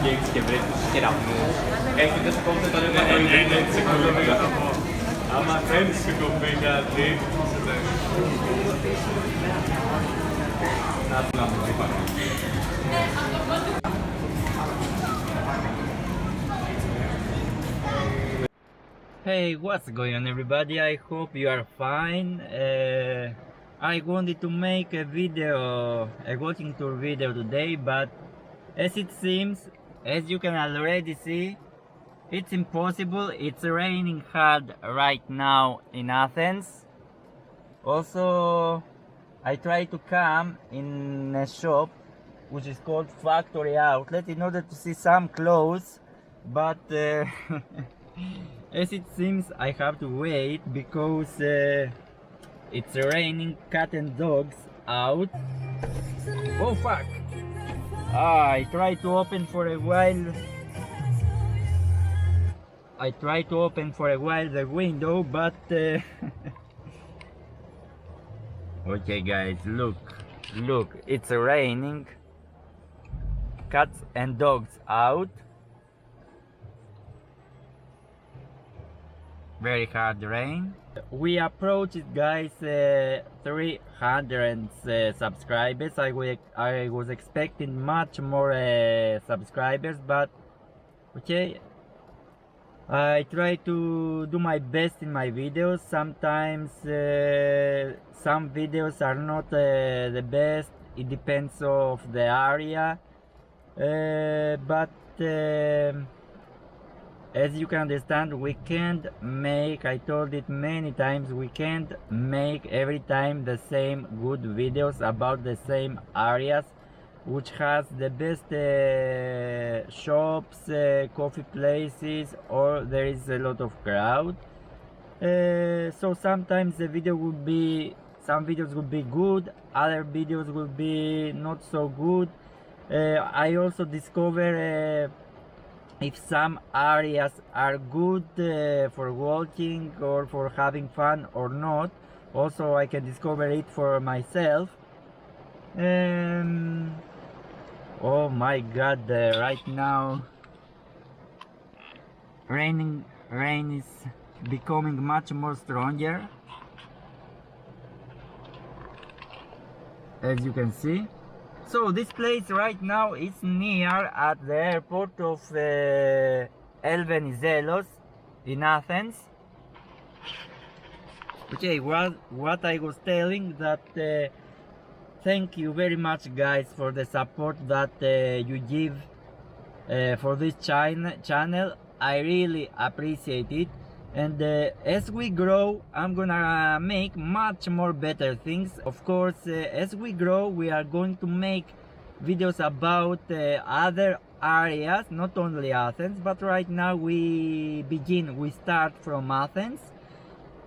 accoglienza che avrete schieranno e che risponde dalle vostre secondo me. Ama Athens kupinga di Hey, what's going on everybody? I hope you are fine. I wanted to make a video, a walking tour video today, but as it seems, as you can already see, it's impossible. It's raining hard right now in Athens. Also, I tried to come in a shop which is called Factory Outlet in order to see some clothes, but as it seems I have to wait because it's raining cat and dogs out. Oh fuck! I tried to open for a while. I tried to open for a while the window, but okay guys, look, it's raining. Cats and dogs out. Very hard rain. We approached guys 300 subscribers. I was expecting much more subscribers, but okay, I try to do my best in my videos. Sometimes some videos are not the best. It depends of the area, but as you can understand, we can't make, I told it many times, we can't make every time the same good videos about the same areas which has the best shops, coffee places, or there is a lot of crowd. So sometimes the video would be, some videos would be good, other videos would be not so good. I also discover if some areas are good for walking or for having fun or not. Also I can discover it for myself. Oh my god, right now rain is becoming much more stronger, as you can see. So this place right now is near at the airport of Elvenizelos in Athens. Okay, what I was telling, that thank you very much guys for the support that you give for this channel. I really appreciate it, and as we grow I'm gonna make much more better things. Of course, as we grow we are going to make videos about other areas, not only Athens, but right now we start from Athens,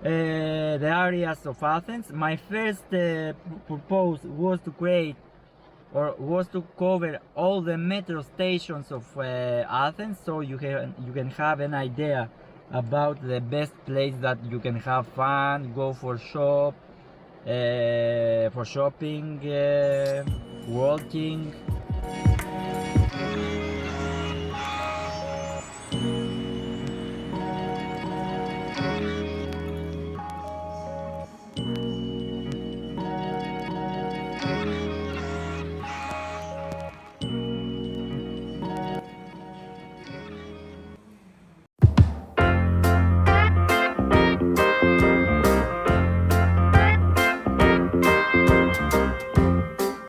the areas of Athens. My first purpose was to create, or was to cover all the metro stations of Athens, so you can have an idea about the best place that you can have fun, go for shopping, walking.